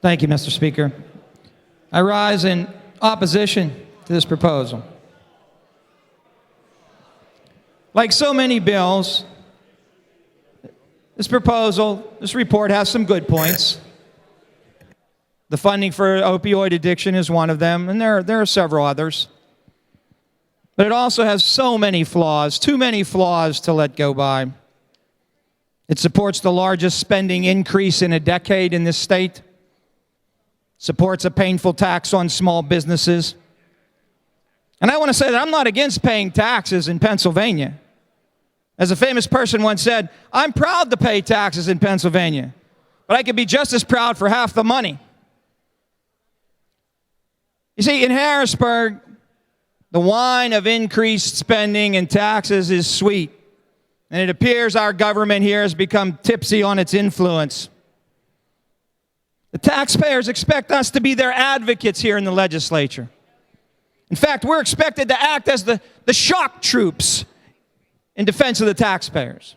Thank you, Mr. Speaker. I rise in opposition to this proposal. Like so many bills, this report has some good points. The funding for opioid addiction is one of them, and there are several others. But it also has so many flaws, too many flaws to let go by. It supports the largest spending increase in a decade in this state. Supports a painful tax on small businesses. And I want to say that I'm not against paying taxes in Pennsylvania. As a famous person once said, I'm proud to pay taxes in Pennsylvania, but I could be just as proud for half the money. You see, in Harrisburg, the wine of increased spending and taxes is sweet, and it appears our government here has become tipsy on its influence. The taxpayers expect us to be their advocates here in the legislature. In fact, we're expected to act as the shock troops in defense of the taxpayers.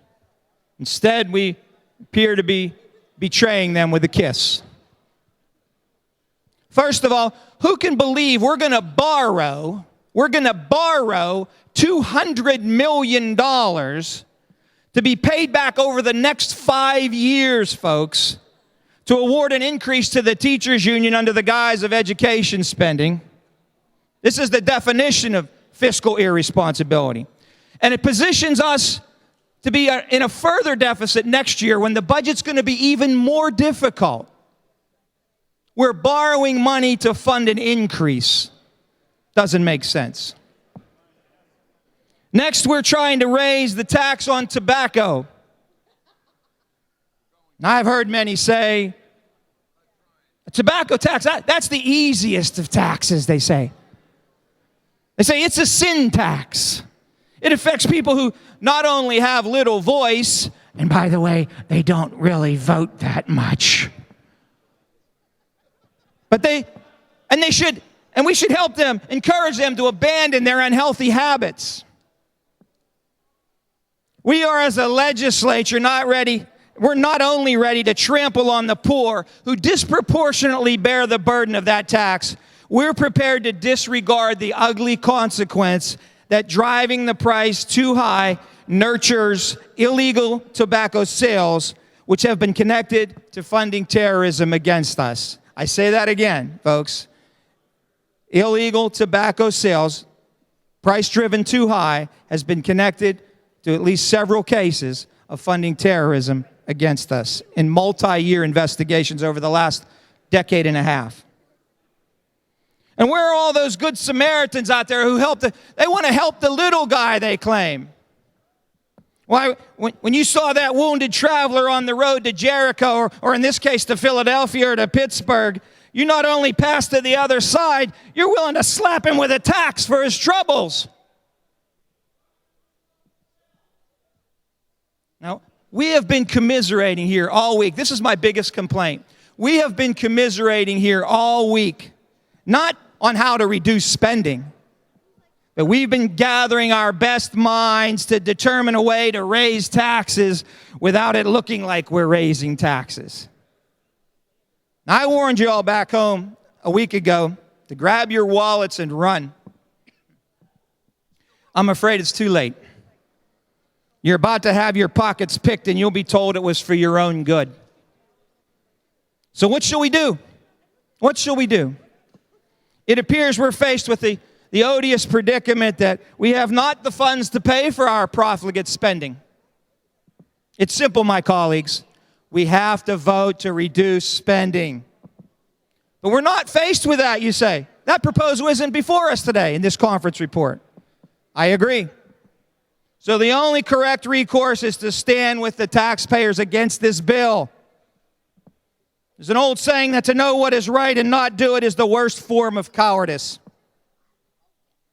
Instead, we appear to be betraying them with a kiss. First of all, who can believe we're going to borrow $200 million to be paid back over the next 5 years, folks, to award an increase to the teachers' union under the guise of education spending? This is the definition of fiscal irresponsibility. And it positions us to be in a further deficit next year when the budget's going to be even more difficult. We're borrowing money to fund an increase. Doesn't make sense. Next, we're trying to raise the tax on tobacco. Now, I've heard many say, a tobacco tax, that's the easiest of taxes, they say. They say it's a sin tax. It affects people who not only have little voice, and by the way, they don't really vote that much. But we should help them, encourage them to abandon their unhealthy habits. We are, as a legislature, we're not only ready to trample on the poor who disproportionately bear the burden of that tax, we're prepared to disregard the ugly consequence that driving the price too high nurtures illegal tobacco sales, which have been connected to funding terrorism against us. I say that again, folks. Illegal tobacco sales, price driven too high, has been connected to at least several cases of funding terrorism against us in multi-year investigations over the last decade and a half. And where are all those good Samaritans out there who they want to help the little guy, they claim? Why, when you saw that wounded traveler on the road to Jericho, or in this case to Philadelphia or to Pittsburgh, you not only pass to the other side, you're willing to slap him with a tax for his troubles. Now, we have been commiserating here all week. This is my biggest complaint. We have been commiserating here all week, not on how to reduce spending, but we've been gathering our best minds to determine a way to raise taxes without it looking like we're raising taxes. Now, I warned you all back home a week ago to grab your wallets and run. I'm afraid it's too late. You're about to have your pockets picked and you'll be told it was for your own good. So what shall we do? What shall we do? It appears we're faced with the odious predicament that we have not the funds to pay for our profligate spending. It's simple, my colleagues. We have to vote to reduce spending. But we're not faced with that, you say. That proposal isn't before us today in this conference report. I agree. So the only correct recourse is to stand with the taxpayers against this bill. There's an old saying that to know what is right and not do it is the worst form of cowardice.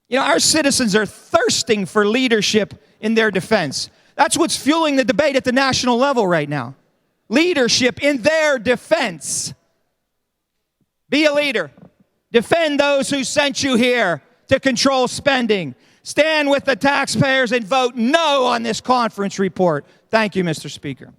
You know, our citizens are thirsting for leadership in their defense. That's what's fueling the debate at the national level right now. Leadership in their defense. Be a leader. Defend those who sent you here to control spending. Stand with the taxpayers and vote no on this conference report. Thank you, Mr. Speaker.